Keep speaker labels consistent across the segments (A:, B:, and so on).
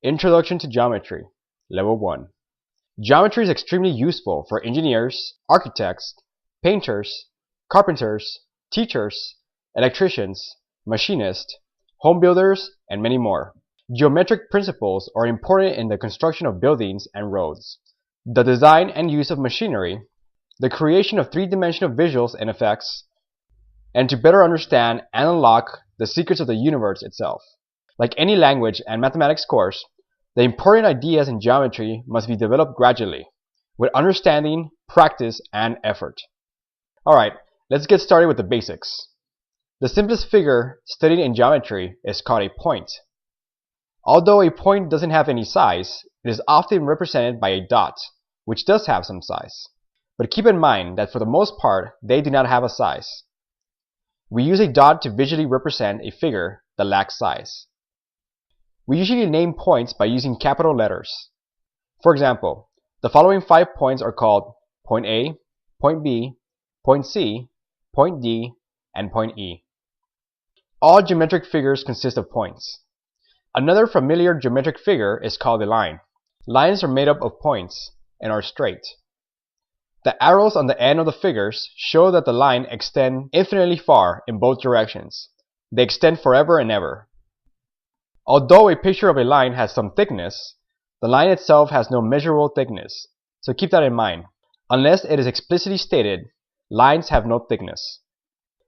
A: Introduction to Geometry, Level 1. Geometry is extremely useful for engineers, architects, painters, carpenters, teachers, electricians, machinists, home builders, and many more. Geometric principles are important in the construction of buildings and roads, the design and use of machinery, the creation of three-dimensional visuals and effects, and to better understand and unlock the secrets of the universe itself. Like any language and mathematics course, the important ideas in geometry must be developed gradually, with understanding, practice, and effort. Alright, let's get started with the basics. The simplest figure studied in geometry is called a point. Although a point doesn't have any size, it is often represented by a dot, which does have some size. But keep in mind that for the most part, they do not have a size. We use a dot to visually represent a figure that lacks size. We usually name points by using capital letters. For example, the following 5 points are called point A, point B, point C, point D, and point E. All geometric figures consist of points. Another familiar geometric figure is called a line. Lines are made up of points and are straight. The arrows on the end of the figures show that the line extends infinitely far in both directions. They extend forever and ever. Although a picture of a line has some thickness, the line itself has no measurable thickness, so keep that in mind. Unless it is explicitly stated, lines have no thickness.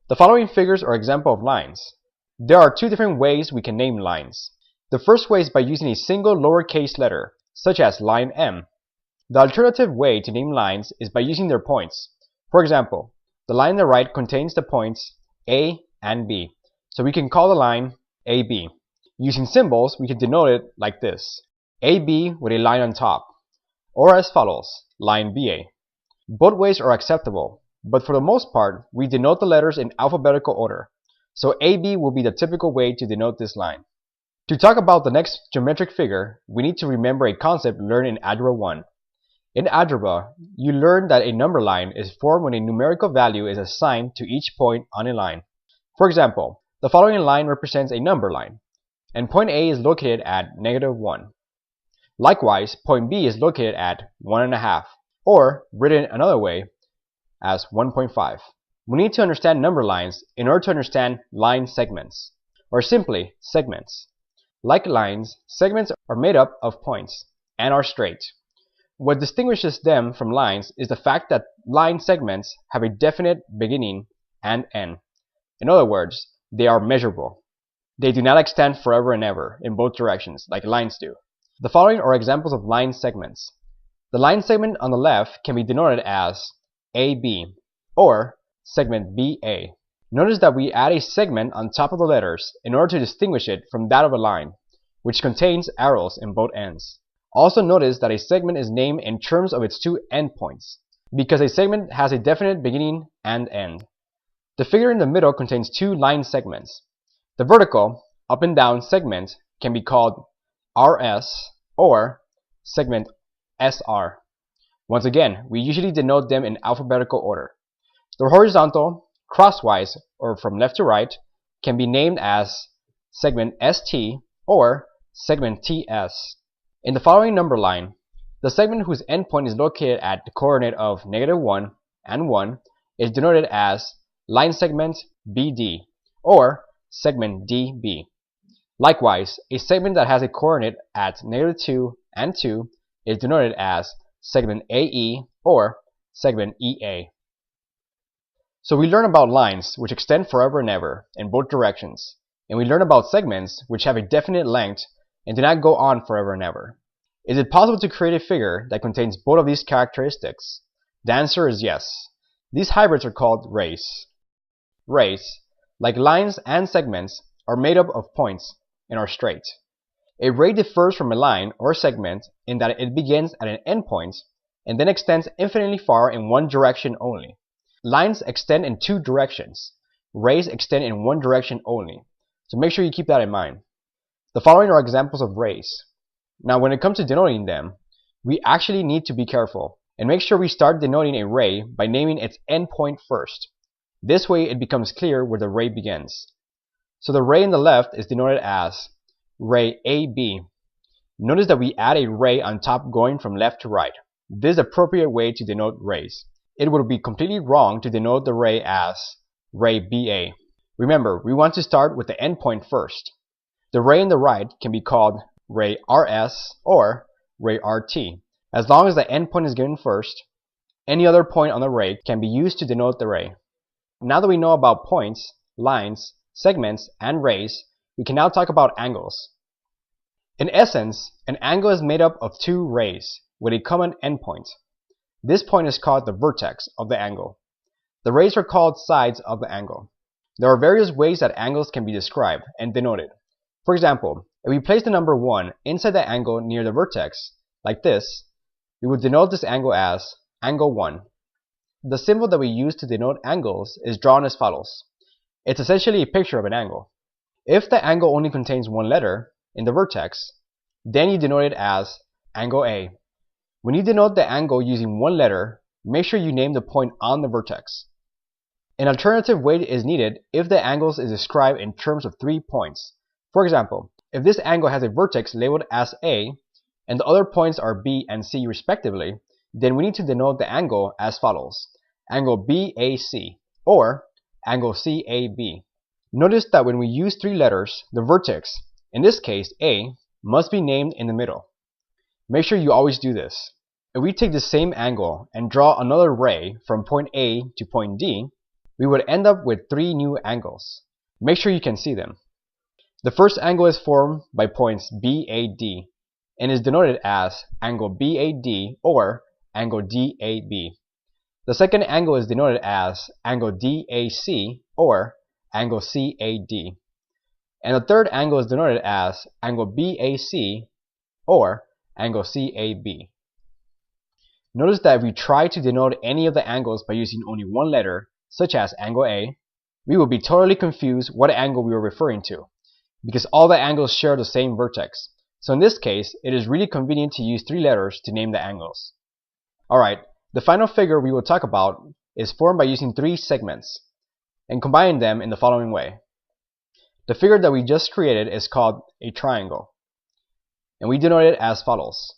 A: The following figures are examples of lines. There are 2 different ways we can name lines. The first way is by using a single lowercase letter, such as line M. The alternative way to name lines is by using their points. For example, the line on the right contains the points A and B, so we can call the line AB. Using symbols, we can denote it like this: AB with a line on top, or as follows, line BA. Both ways are acceptable, but for the most part, we denote the letters in alphabetical order, so AB will be the typical way to denote this line. To talk about the next geometric figure, we need to remember a concept learned in Algebra 1. In algebra, you learn that a number line is formed when a numerical value is assigned to each point on a line. For example, the following line represents a number line, and point A is located at -1. Likewise, point B is located at 1.5, or written another way as 1.5. We need to understand number lines in order to understand line segments, or simply segments. Like lines, segments are made up of points and are straight. What distinguishes them from lines is the fact that line segments have a definite beginning and end. In other words, they are measurable. They do not extend forever and ever in both directions like lines do. The following are examples of line segments. The line segment on the left can be denoted as AB or segment BA. Notice that we add a segment on top of the letters in order to distinguish it from that of a line, which contains arrows in both ends. Also notice that a segment is named in terms of its 2 endpoints, because a segment has a definite beginning and end. The figure in the middle contains 2 line segments. The vertical, up and down segment can be called RS or segment SR. Once again, we usually denote them in alphabetical order. The horizontal, crosswise, or from left to right, can be named as segment ST or segment TS. In the following number line, the segment whose endpoint is located at the coordinate of -1 and 1 is denoted as line segment BD or segment DB. Likewise, a segment that has a coordinate at -2 and 2 is denoted as segment AE or segment EA. So we learn about lines which extend forever and ever in both directions, and we learn about segments which have a definite length and do not go on forever and ever. Is it possible to create a figure that contains both of these characteristics? The answer is yes. These hybrids are called rays. Rays, like lines and segments, are made up of points and are straight. A ray differs from a line or segment in that it begins at an endpoint and then extends infinitely far in one direction only. Lines extend in 2 directions. Rays extend in 1 direction only. So make sure you keep that in mind. The following are examples of rays. Now when it comes to denoting them, we actually need to be careful and make sure we start denoting a ray by naming its endpoint first. This way it becomes clear where the ray begins. So the ray in the left is denoted as ray AB. Notice that we add a ray on top going from left to right. This is the appropriate way to denote rays. It would be completely wrong to denote the ray as ray BA. Remember, we want to start with the endpoint first. The ray in the right can be called ray RS or ray RT. As long as the endpoint is given first, any other point on the ray can be used to denote the ray. Now that we know about points, lines, segments, and rays, we can now talk about angles. In essence, an angle is made up of two rays with a common endpoint. This point is called the vertex of the angle. The rays are called sides of the angle. There are various ways that angles can be described and denoted. For example, if we place the number 1 inside the angle near the vertex, like this, we would denote this angle as angle 1. The symbol that we use to denote angles is drawn as follows. It's essentially a picture of an angle. If the angle only contains one letter in the vertex, then you denote it as angle A. When you denote the angle using one letter, make sure you name the point on the vertex. An alternative way is needed if the angle is described in terms of 3 points. For example, if this angle has a vertex labeled as A, and the other points are B and C respectively, then we need to denote the angle as follows. Angle BAC, or angle CAB. Notice that when we use 3 letters, the vertex, in this case A, must be named in the middle. Make sure you always do this. If we take the same angle and draw another ray from point A to point D, we would end up with 3 new angles. Make sure you can see them. The first angle is formed by points BAD and is denoted as angle BAD or angle DAB. The second angle is denoted as angle DAC or angle CAD. And the third angle is denoted as angle BAC or angle CAB. Notice that if we try to denote any of the angles by using only one letter, such as angle A, we will be totally confused what angle we are referring to, because all the angles share the same vertex. So in this case, it is really convenient to use 3 letters to name the angles. Alright, the final figure we will talk about is formed by using 3 segments and combining them in the following way. The figure that we just created is called a triangle, and we denote it as follows.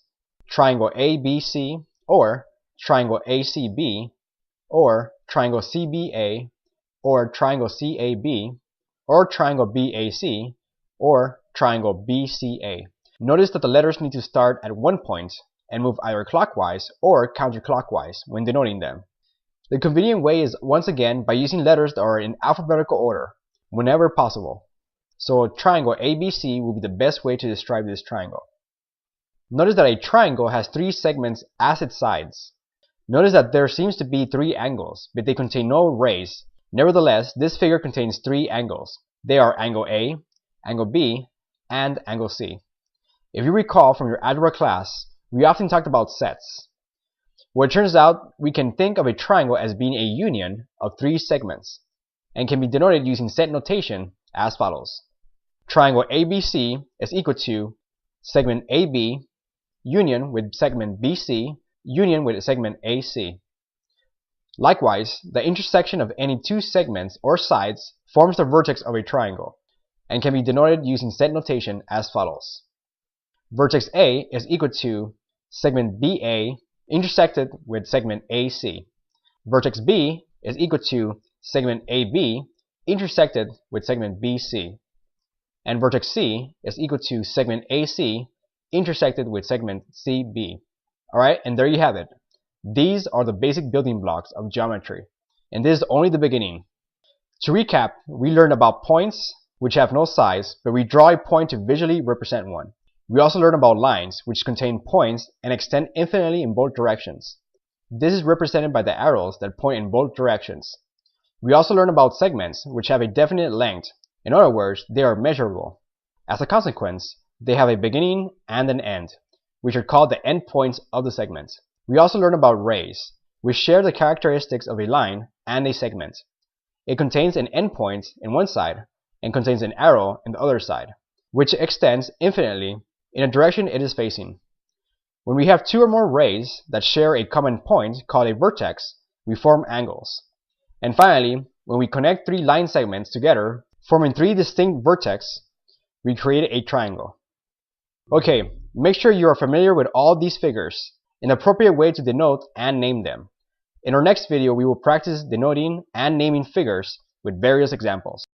A: Triangle ABC, or triangle ACB, or triangle CBA, or triangle CAB, or triangle BAC, or triangle BCA. Notice that the letters need to start at one point and move either clockwise or counterclockwise when denoting them. The convenient way is once again by using letters that are in alphabetical order whenever possible. So triangle ABC will be the best way to describe this triangle. Notice that a triangle has 3 segments as its sides. Notice that there seems to be 3 angles, but they contain no rays. Nevertheless, this figure contains 3 angles. They are angle A, angle B, and angle C. If you recall from your algebra class, we often talked about sets. Well, it turns out we can think of a triangle as being a union of 3 segments, and can be denoted using set notation as follows. Triangle ABC is equal to segment AB union with segment BC union with segment AC. Likewise, the intersection of any 2 segments or sides forms the vertex of a triangle and can be denoted using set notation as follows. Vertex A is equal to segment BA intersected with segment AC. Vertex B is equal to segment AB intersected with segment BC. And vertex C is equal to segment AC intersected with segment CB. Alright, and there you have it. These are the basic building blocks of geometry, and this is only the beginning. To recap, we learned about points, which have no sides, but we draw a point to visually represent one. We also learned about lines, which contain points and extend infinitely in both directions. This is represented by the arrows that point in both directions. We also learned about segments, which have a definite length. In other words, they are measurable. As a consequence, they have a beginning and an end, which are called the endpoints of the segment. We also learned about rays, which share the characteristics of a line and a segment. It contains an endpoint in one side and contains an arrow in the other side, which extends infinitely in a direction it is facing. When we have 2 or more rays that share a common point called a vertex, we form angles. And finally, when we connect 3 line segments together, forming 3 distinct vertices, we create a triangle. Okay, Make sure you are familiar with all these figures, an appropriate way to denote and name them. In our next video, we will practice denoting and naming figures with various examples.